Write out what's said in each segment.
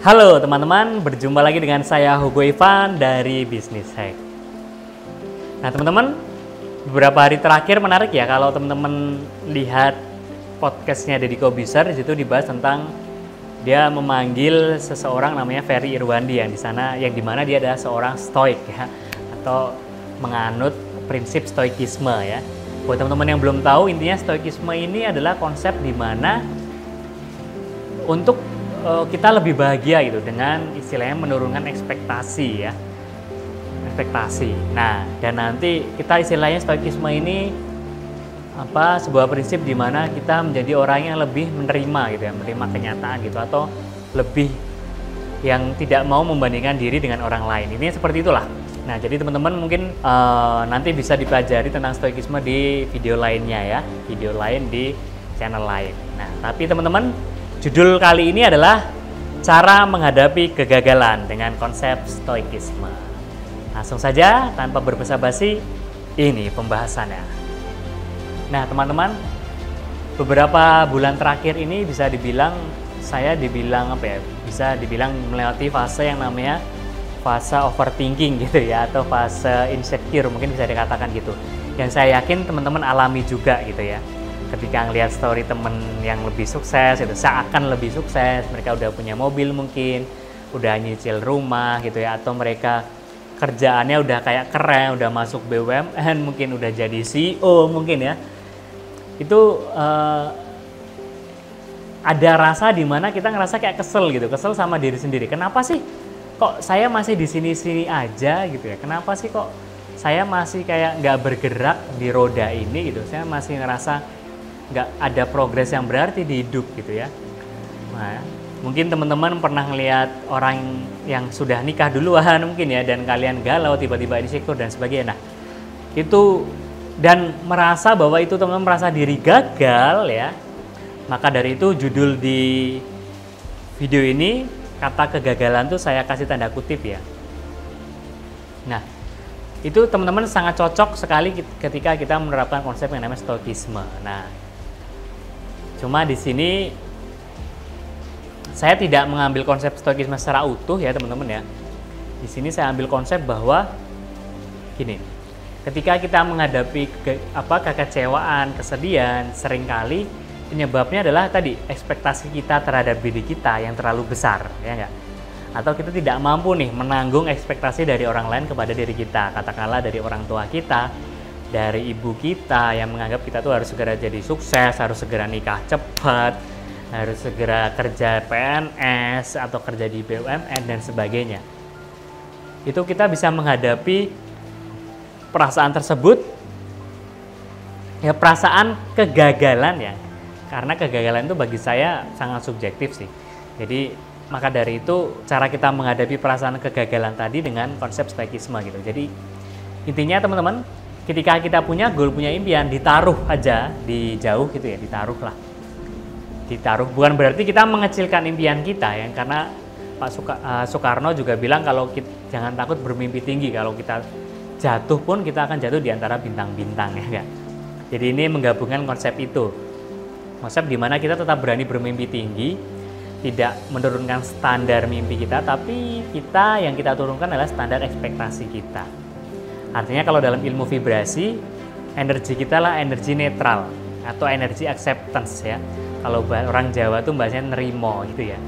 Halo teman-teman, berjumpa lagi dengan saya Hugo Ivan dari Business Hack. Nah teman-teman, beberapa hari terakhir menarik ya kalau teman-teman lihat podcastnya Deddy Kobuser. Di situ dibahas tentang dia memanggil seseorang namanya Ferry Irwandi yang dimana dia adalah seorang stoik ya, atau menganut prinsip stoikisme ya. Buat teman-teman yang belum tahu, intinya stoikisme ini adalah konsep di mana untuk kita lebih bahagia gitu dengan istilahnya menurunkan ekspektasi ya, ekspektasi. Nah, dan nanti kita istilahnya stoikisme ini sebuah prinsip di mana kita menjadi orang yang lebih menerima gitu ya, menerima kenyataan gitu, atau lebih yang tidak mau membandingkan diri dengan orang lain. Ini seperti itulah. Nah, jadi teman-teman mungkin nanti bisa dipelajari tentang stoikisme di video lainnya ya, video lain di channel lain. Nah, tapi teman-teman, judul kali ini adalah cara menghadapi kegagalan dengan konsep stoikisme. Langsung saja tanpa berbasa-basi, ini pembahasannya. Nah teman-teman, beberapa bulan terakhir ini bisa dibilang bisa dibilang melewati fase yang namanya fase overthinking gitu ya, atau fase insecure mungkin bisa dikatakan gitu. Yang saya yakin teman-teman alami juga gitu ya. Ketika ngelihat story temen yang lebih sukses, itu seakan lebih sukses, mereka udah punya mobil mungkin, udah nyicil rumah gitu ya, atau mereka kerjaannya udah kayak keren, udah masuk BUMN, mungkin udah jadi CEO mungkin ya. Itu ada rasa di mana kita ngerasa kayak kesel sama diri sendiri. Kenapa sih kok saya masih di sini-sini aja gitu ya? Kenapa sih kok saya masih kayak nggak bergerak di roda ini gitu? Saya masih ngerasa nggak ada progres yang berarti di hidup gitu ya. Nah, mungkin teman-teman pernah ngelihat orang yang sudah nikah duluan mungkin ya, dan kalian galau, tiba-tiba insecure dan sebagainya. Nah, itu dan merasa bahwa itu teman-teman merasa diri gagal ya. Maka dari itu judul di video ini, kata kegagalan tuh saya kasih tanda kutip ya. Nah, itu teman-teman sangat cocok sekali ketika kita menerapkan konsep yang namanya stoikisme. Nah, cuma di sini saya tidak mengambil konsep stoikisme secara utuh ya teman-teman ya. Di sini saya ambil konsep bahwa gini, ketika kita menghadapi kekecewaan, kesedihan, seringkali penyebabnya adalah tadi ekspektasi kita terhadap diri kita yang terlalu besar, ya enggak? Atau kita tidak mampu nih menanggung ekspektasi dari orang lain kepada diri kita, katakanlah dari orang tua kita, dari ibu kita yang menganggap kita tuh harus segera jadi sukses, harus segera nikah cepat, harus segera kerja PNS atau kerja di BUMN dan sebagainya. Itu kita bisa menghadapi perasaan tersebut ya, perasaan kegagalan ya. Karena kegagalan itu bagi saya sangat subjektif sih. Jadi maka dari itu cara kita menghadapi perasaan kegagalan tadi dengan konsep stoikisme gitu. Jadi intinya teman-teman, ketika kita punya goal, punya impian, ditaruh aja di jauh gitu ya, ditaruh. Bukan berarti kita mengecilkan impian kita ya, karena Pak Soekarno juga bilang kalau jangan takut bermimpi tinggi, kalau kita jatuh pun kita akan jatuh di antara bintang-bintang ya kan. Jadi ini menggabungkan konsep itu. Konsep di mana kita tetap berani bermimpi tinggi, tidak menurunkan standar mimpi kita, tapi yang kita turunkan adalah standar ekspektasi kita. Artinya kalau dalam ilmu vibrasi, energi kita lah energi netral atau energi acceptance ya. Kalau orang Jawa tuh bahasanya nerimo gitu ya.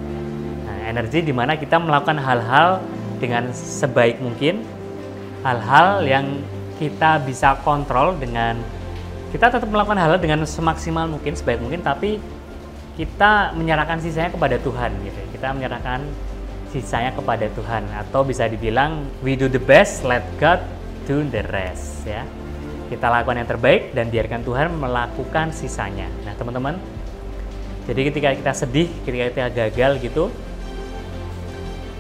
Nah, energi di mana kita melakukan hal-hal dengan sebaik mungkin, hal-hal yang kita bisa kontrol dengan kita tetap melakukan hal-hal dengan semaksimal mungkin, sebaik mungkin, tapi kita menyerahkan sisanya kepada Tuhan gitu. Kita menyerahkan sisanya kepada Tuhan, atau bisa dibilang we do the best, let God do the rest ya. Kita lakukan yang terbaik dan biarkan Tuhan melakukan sisanya. Nah teman-teman, jadi ketika kita sedih, ketika kita gagal gitu,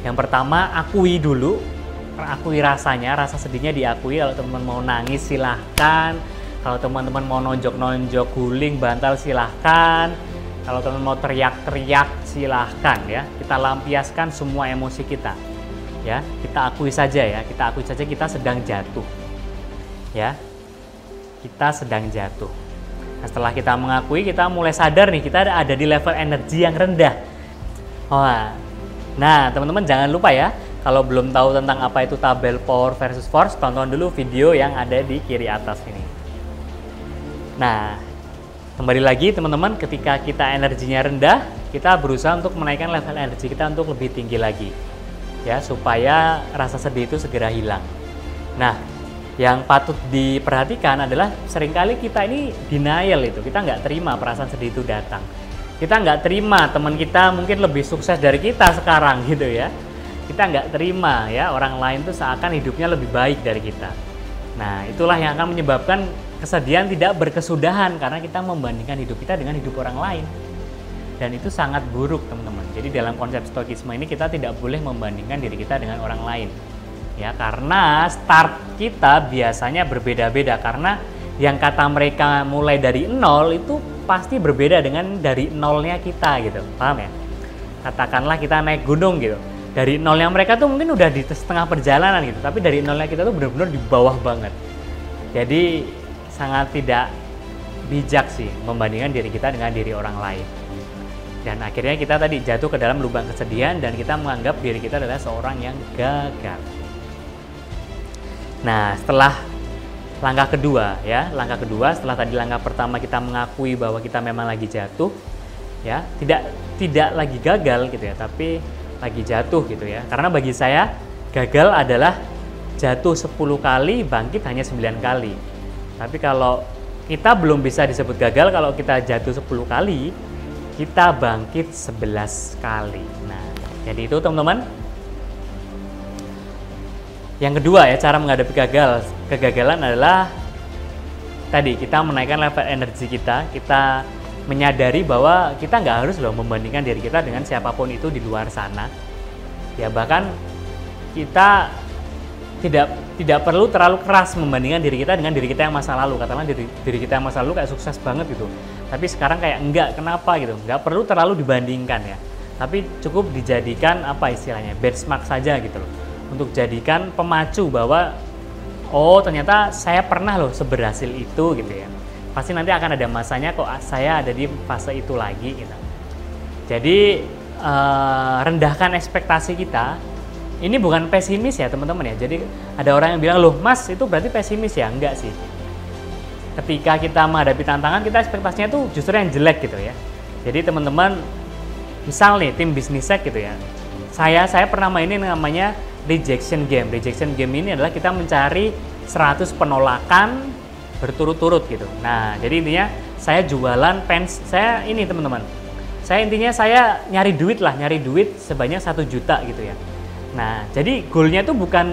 yang pertama akui dulu, akui rasanya, rasa sedihnya diakui. Kalau teman-teman mau nangis silahkan, kalau teman-teman mau nonjok-nonjok, guling, bantal silahkan, kalau teman-teman mau teriak-teriak silahkan ya. Kita lampiaskan semua emosi kita. Ya, kita akui saja ya, kita sedang jatuh. Ya. Kita sedang jatuh. Nah, setelah kita mengakui, kita mulai sadar nih, kita ada di level energi yang rendah. Nah, teman-teman jangan lupa ya, kalau belum tahu tentang apa itu tabel power versus force, tonton dulu video yang ada di kiri atas ini. Nah, kembali lagi teman-teman, ketika kita energinya rendah, kita berusaha untuk menaikkan level energi kita untuk lebih tinggi lagi. Ya, supaya rasa sedih itu segera hilang. Nah, yang patut diperhatikan adalah seringkali kita ini denial itu, kita nggak terima perasaan sedih itu datang. Kita nggak terima teman kita mungkin lebih sukses dari kita sekarang gitu ya. Kita nggak terima ya orang lain tuh seakan hidupnya lebih baik dari kita. Nah, itulah yang akan menyebabkan kesedihan tidak berkesudahan karena kita membandingkan hidup kita dengan hidup orang lain. Dan itu sangat buruk teman-teman. Jadi dalam konsep stoikisme ini kita tidak boleh membandingkan diri kita dengan orang lain. Ya, karena start kita biasanya berbeda-beda, karena yang kata mereka mulai dari nol itu pasti berbeda dengan dari nolnya kita gitu, paham ya? Katakanlah kita naik gunung gitu, dari nolnya mereka tuh mungkin udah di setengah perjalanan gitu, tapi dari nolnya kita tuh benar-benar di bawah banget. Jadi sangat tidak bijak sih membandingkan diri kita dengan diri orang lain. Dan akhirnya kita tadi jatuh ke dalam lubang kesedihan dan kita menganggap diri kita adalah seorang yang gagal. Nah, setelah langkah kedua ya, langkah kedua setelah tadi langkah pertama kita mengakui bahwa kita memang lagi jatuh ya, tidak lagi gagal gitu ya, tapi lagi jatuh gitu ya. Karena bagi saya gagal adalah jatuh 10 kali, bangkit hanya 9 kali. Tapi kalau kita belum bisa disebut gagal kalau kita jatuh 10 kali, kita bangkit 11 kali. Nah, jadi itu teman-teman. Yang kedua ya, cara menghadapi kegagalan adalah tadi kita menaikkan level energi kita menyadari bahwa kita nggak harus loh membandingkan diri kita dengan siapapun itu di luar sana. Ya, bahkan kita tidak perlu terlalu keras membandingkan diri kita dengan diri kita yang masa lalu. Katakanlah diri kita yang masa lalu kayak sukses banget gitu, tapi sekarang kayak enggak, kenapa gitu. Nggak perlu terlalu dibandingkan ya, tapi cukup dijadikan apa istilahnya, benchmark saja gitu loh, untuk jadikan pemacu bahwa oh ternyata saya pernah loh seberhasil itu gitu ya. Pasti nanti akan ada masanya kok saya ada di fase itu lagi gitu. Jadi rendahkan ekspektasi kita. Ini bukan pesimis ya teman-teman ya. Jadi ada orang yang bilang, loh mas itu berarti pesimis ya? Enggak sih. Ketika kita menghadapi tantangan, kita ekspektasinya tuh justru yang jelek gitu ya. Jadi teman-teman, misal nih tim bisnis sek gitu ya. Saya pernah mainin namanya rejection game. Rejection game ini adalah kita mencari 100 penolakan berturut-turut gitu. Nah, jadi intinya saya jualan pens, saya ini teman-teman. Saya nyari duit sebanyak 1 juta gitu ya. Nah, jadi goalnya tuh bukan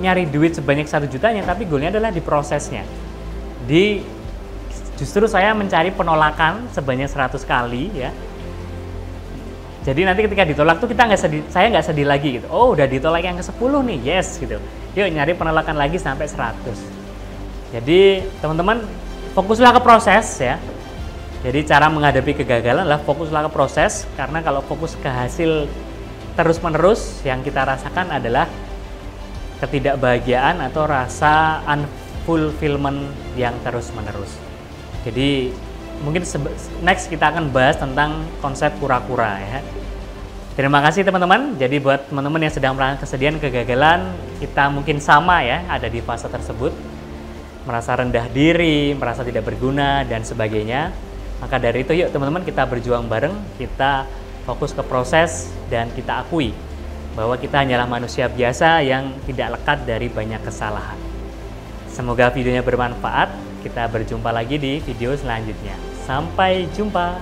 nyari duit sebanyak 1 jutanya, tapi goalnya adalah di prosesnya. Justru saya mencari penolakan sebanyak 100 kali ya. Jadi nanti ketika ditolak tuh saya nggak sedih lagi gitu. Oh, udah ditolak yang ke-10 nih, yes gitu. Yuk nyari penolakan lagi sampai 100. Jadi teman-teman fokuslah ke proses ya. Jadi cara menghadapi kegagalan adalah fokuslah ke proses, karena kalau fokus ke hasil terus-menerus yang kita rasakan adalah ketidakbahagiaan atau rasa unfulfillment yang terus-menerus. Jadi mungkin next kita akan bahas tentang konsep kura-kura ya. Terima kasih teman-teman. Jadi buat teman-teman yang sedang merasakan kesedihan, kegagalan, kita mungkin sama ya, ada di fase tersebut. Merasa rendah diri, merasa tidak berguna, dan sebagainya. Maka dari itu yuk teman-teman kita berjuang bareng, kita fokus ke proses, dan kita akui bahwa kita hanyalah manusia biasa yang tidak lekat dari banyak kesalahan. Semoga videonya bermanfaat. Kita berjumpa lagi di video selanjutnya. Sampai jumpa.